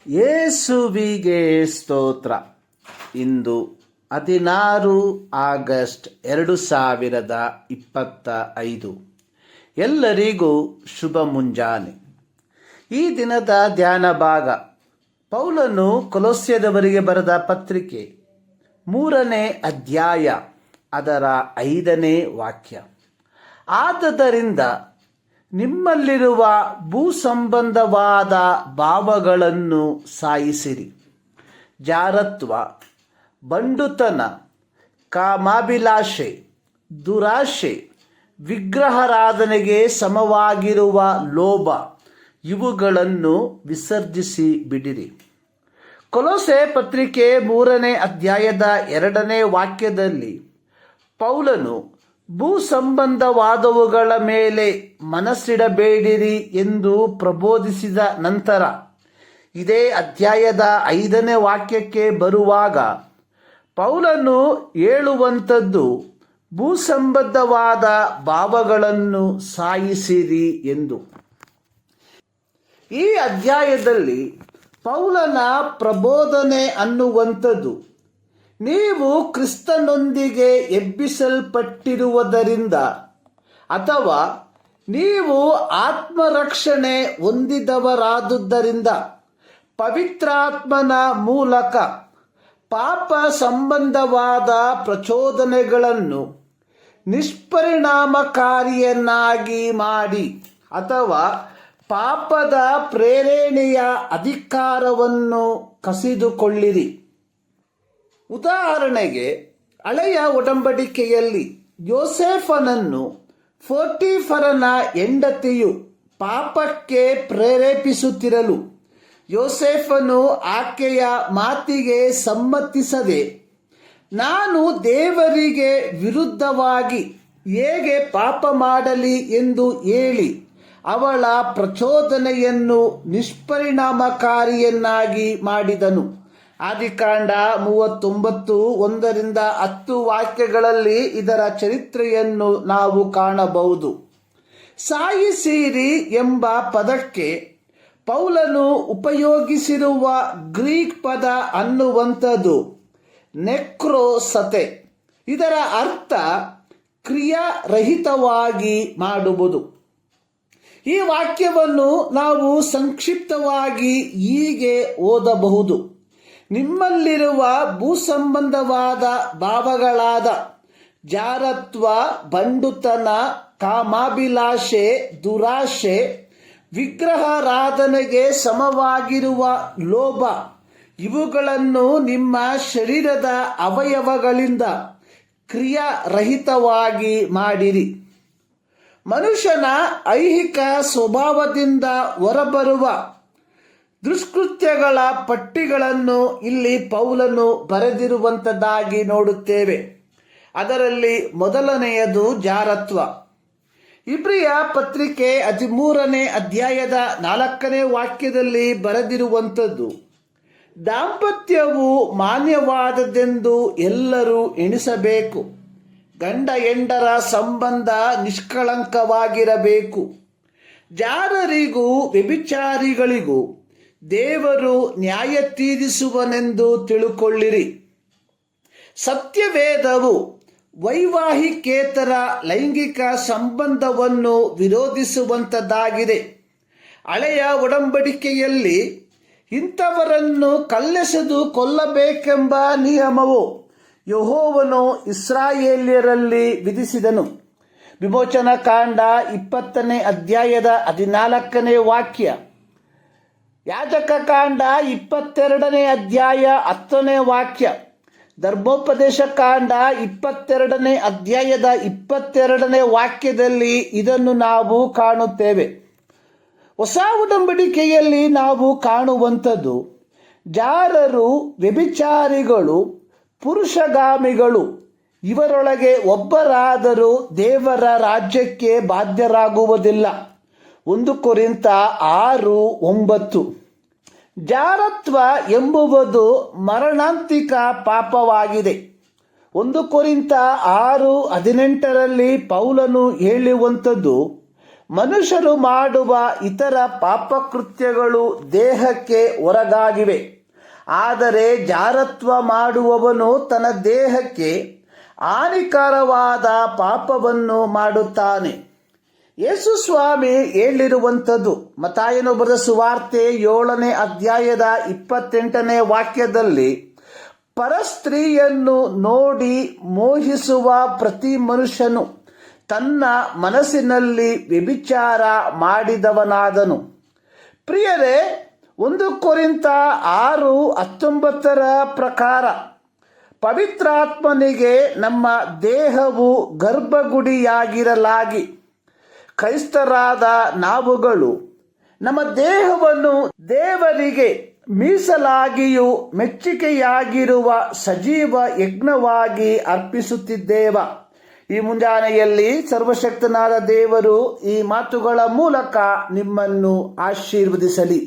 ಯೇಸುವಿಗೆ ಸ್ತೋತ್ರ. ಇಂದು 16 ಆಗಸ್ಟ್ 2025. ಎಲ್ಲರಿಗೂ ಶುಭ ಮುಂಜಾನೆ. ಈ ದಿನದ ಧ್ಯಾನ ಭಾಗ ಪೌಲನು ಕೊಲೊಸ್ಸೆದವರಿಗೆ ಬರೆದ ಪತ್ರಿಕೆ 3ನೇ ಅಧ್ಯಾಯ ಅದರ 5ನೇ ವಾಕ್ಯ. ಆದದರಿಂದ ನಿಮ್ಮಲ್ಲಿರುವ ಭೂಸಂಬಂಧವಾದ ಭಾವಗಳನ್ನು ಸಾಯಿಸಿರಿ. ಜಾರತ್ವ, ಬಂಡುತನ, ಕಾಮಾಭಿಲಾಷೆ, ದುರಾಶೆ, ವಿಗ್ರಹಾರಾಧನೆಗೆ ಸಮವಾಗಿರುವ ಲೋಭ ಇವುಗಳನ್ನು ವಿಸರ್ಜಿಸಿ ಬಿಡಿರಿ. ಕೊಲೊಸೆ ಪತ್ರಿಕೆ 3ನೇ ಅಧ್ಯಾಯದ 2ನೇ ವಾಕ್ಯದಲ್ಲಿ ಪೌಲನು ಭೂಸಂಬಂಧವಾದವುಗಳ ಮೇಲೆ ಮನಸ್ಸಿಡಬೇಡಿರಿ ಎಂದು ಪ್ರಬೋಧಿಸಿದ ನಂತರ ಇದೇ ಅಧ್ಯಾಯದ 5ನೇ ವಾಕ್ಯಕ್ಕೆ ಬರುವಾಗ ಪೌಲನು ಹೇಳುವಂಥದ್ದು ಭೂಸಂಬಂಧವಾದ ಭಾವಗಳನ್ನು ಸಾಯಿಸಿರಿ ಎಂದು. ಈ ಅಧ್ಯಾಯದಲ್ಲಿ ಪೌಲನ ಪ್ರಬೋಧನೆ ಅನ್ನುವಂಥದ್ದು ನೀವು ಕ್ರಿಸ್ತನೊಂದಿಗೆ ಎಬ್ಬಿಸಲ್ಪಟ್ಟಿರುವುದರಿಂದ ಅಥವಾ ನೀವು ಆತ್ಮರಕ್ಷಣೆ ಹೊಂದಿದವರಾದುದರಿಂದ ಪವಿತ್ರಾತ್ಮನ ಮೂಲಕ ಪಾಪ ಸಂಬಂಧವಾದ ಪ್ರಚೋದನೆಗಳನ್ನು ನಿಷ್ಪರಿಣಾಮಕಾರಿಯನ್ನಾಗಿ ಮಾಡಿ ಅಥವಾ ಪಾಪದ ಪ್ರೇರಣೆಯ ಅಧಿಕಾರವನ್ನು ಕಸಿದುಕೊಳ್ಳಿರಿ. ಉದಾಹರಣೆಗೆ, ಹಳೆಯ ಒಡಂಬಡಿಕೆಯಲ್ಲಿ ಯೋಸೇಫನನ್ನು ಪೋಟಿಫರನ ಹೆಂಡತಿಯು ಪಾಪಕ್ಕೆ ಪ್ರೇರೇಪಿಸುತ್ತಿರಲು ಯೋಸೇಫನು ಆಕೆಯ ಮಾತಿಗೆ ಸಮ್ಮತಿಸದೆ ನಾನು ದೇವರಿಗೆ ವಿರುದ್ಧವಾಗಿ ಹೇಗೆ ಪಾಪ ಮಾಡಲಿ ಎಂದು ಹೇಳಿ ಅವಳ ಪ್ರಚೋದನೆಯನ್ನು ನಿಷ್ಪರಿಣಾಮಕಾರಿಯನ್ನಾಗಿ ಮಾಡಿದನು. ಆದಿಕಾಂಡ 39:1-10 ವಾಕ್ಯಗಳಲ್ಲಿ ಇದರ ಚರಿತ್ರೆಯನ್ನು ನಾವು ಕಾಣಬಹುದು. ಸಾಯಿಸಿರಿ ಎಂಬ ಪದಕ್ಕೆ ಪೌಲನು ಉಪಯೋಗಿಸಿರುವ ಗ್ರೀಕ್ ಪದ ಅನ್ನುವಂಥದ್ದು ನೆಕ್ರೋಸತೆ. ಇದರ ಅರ್ಥ ಕ್ರಿಯಾರಹಿತವಾಗಿ ಮಾಡುವುದು. ಈ ವಾಕ್ಯವನ್ನು ನಾವು ಸಂಕ್ಷಿಪ್ತವಾಗಿ ಹೀಗೆ ಓದಬಹುದು: ನಿಮ್ಮಲ್ಲಿರುವ ಭೂಸಂಬಂಧವಾದ ಭಾವಗಳಾದ ಜಾರತ್ವ, ಬಂಡುತನ, ಕಾಮಾಭಿಲಾಷೆ, ದುರಾಶೆ, ವಿಗ್ರಹಾರಾಧನೆಗೆ ಸಮವಾಗಿರುವ ಲೋಭ ಇವುಗಳನ್ನು ನಿಮ್ಮ ಶರೀರದ ಅವಯವಗಳಿಂದ ಕ್ರಿಯಾರಹಿತವಾಗಿ ಮಾಡಿರಿ. ಮನುಷ್ಯನ ಐಹಿಕ ಸ್ವಭಾವದಿಂದ ಹೊರಬರುವ ದುಷ್ಕೃತ್ಯಗಳ ಪಟ್ಟಿಗಳನ್ನು ಇಲ್ಲಿ ಪೌಲನು ಬರೆದಿರುವಂಥದ್ದಾಗಿ ನೋಡುತ್ತೇವೆ. ಅದರಲ್ಲಿ ಮೊದಲನೆಯದು ಜಾರತ್ವ. ಇಬ್ರಿಯ ಪತ್ರಿಕೆ 13ನೇ ಅಧ್ಯಾಯದ 4ನೇ ವಾಕ್ಯದಲ್ಲಿ ಬರೆದಿರುವಂಥದ್ದು ದಾಂಪತ್ಯವು ಮಾನ್ಯವಾದದೆಂದು ಎಲ್ಲರೂ ಎಣಿಸಬೇಕು. ಗಂಡ ಹೆಂಡರ ಸಂಬಂಧ ನಿಷ್ಕಳಂಕವಾಗಿರಬೇಕು. ಜಾರರಿಗೂ ವ್ಯಭಿಚಾರಿಗಳಿಗೂ ದೇವರು ನ್ಯಾಯ ತೀರಿಸುವನೆಂದು ತಿಳುಕೊಳ್ಳಿರಿ. ಸತ್ಯವೇದವು ವೈವಾಹಿಕೇತರ ಲೈಂಗಿಕ ಸಂಬಂಧವನ್ನು ವಿರೋಧಿಸುವಂಥದ್ದಾಗಿದೆ. ಹಳೆಯ ಒಡಂಬಡಿಕೆಯಲ್ಲಿ ಇಂಥವರನ್ನು ಕಲ್ಲೆಸೆದು ಕೊಲ್ಲಬೇಕೆಂಬ ನಿಯಮವು ಯೆಹೋವನು ಇಸ್ರಾಯೇಲ್ಯರಲ್ಲಿ ವಿಧಿಸಿದನು. ವಿಮೋಚನಾ ಕಾಂಡ 20ನೇ ಅಧ್ಯಾಯದ 14ನೇ ವಾಕ್ಯ, ಯಾಜಕ ಕಾಂಡ 22ನೇ ಅಧ್ಯಾಯ 10ನೇ ವಾಕ್ಯ, ಧರ್ಮೋಪದೇಶ ಕಾಂಡ 22ನೇ ಅಧ್ಯಾಯದ 22ನೇ ವಾಕ್ಯದಲ್ಲಿ ಇದನ್ನು ನಾವು ಕಾಣುತ್ತೇವೆ. ಹೊಸ ಒಡಂಬಡಿಕೆಯಲ್ಲಿ ನಾವು ಕಾಣುವಂಥದ್ದು ಜಾರರು, ವ್ಯಭಿಚಾರಿಗಳು, ಪುರುಷಗಾಮಿಗಳು ಇವರೊಳಗೆ ಒಬ್ಬರಾದರೂ ದೇವರ ರಾಜ್ಯಕ್ಕೆ ಬಾಧ್ಯರಾಗುವುದಿಲ್ಲ. 1 ಕೊರಿಂಥ 6:9. ಜಾರತ್ವ ಎಂಬುವುದು ಮರಣಾಂತಿಕ ಪಾಪವಾಗಿದೆ. 1 ಕೊರಿಂಥ 6:18 ಪೌಲನು ಹೇಳುವಂಥದ್ದು ಮನುಷ್ಯರು ಮಾಡುವ ಇತರ ಪಾಪಕೃತ್ಯಗಳು ದೇಹಕ್ಕೆ ಹೊರಗಾಗಿವೆ, ಆದರೆ ಜಾರತ್ವ ಮಾಡುವವನು ತನ್ನ ದೇಹಕ್ಕೆ ಹಾನಿಕರವಾದ ಪಾಪವನ್ನು ಮಾಡುತ್ತಾನೆ. ಯೇಸು ಸ್ವಾಮಿ ಹೇಳಿರುವಂಥದ್ದು ಮತ್ತಾಯನು ಬರೆದ ಸುವಾರ್ತೆ 7ನೇ ಅಧ್ಯಾಯದ 28ನೇ ವಾಕ್ಯದಲ್ಲಿ, ಪರಸ್ತ್ರೀಯನ್ನು ನೋಡಿ ಮೋಹಿಸುವ ಪ್ರತಿ ಮನುಷ್ಯನು ತನ್ನ ಮನಸ್ಸಿನಲ್ಲಿ ವ್ಯಭಿಚಾರ ಮಾಡಿದವನಾದನು. ಪ್ರಿಯರೇ, 1 ಕೊರಿಂಥ 6:19 ಪ್ರಕಾರ ಪವಿತ್ರಾತ್ಮನಿಗೆ ನಮ್ಮ ದೇಹವು ಗರ್ಭಗುಡಿಯಾಗಿರಲಾಗಿ ಕ್ರೈಸ್ತರಾದ ನಾವುಗಳು ನಮ್ಮ ದೇಹವನ್ನು ದೇವರಿಗೆ ಮೀಸಲಾಗಿಯೂ ಮೆಚ್ಚುಗೆಯಾಗಿರುವ ಸಜೀವ ಯಜ್ಞವಾಗಿ ಅರ್ಪಿಸುತ್ತಿದ್ದೇವ. ಈ ಮುಂಜಾನೆಯಲ್ಲಿ ಸರ್ವಶಕ್ತನಾದ ದೇವರು ಈ ಮಾತುಗಳ ಮೂಲಕ ನಿಮ್ಮನ್ನು ಆಶೀರ್ವದಿಸಲಿ.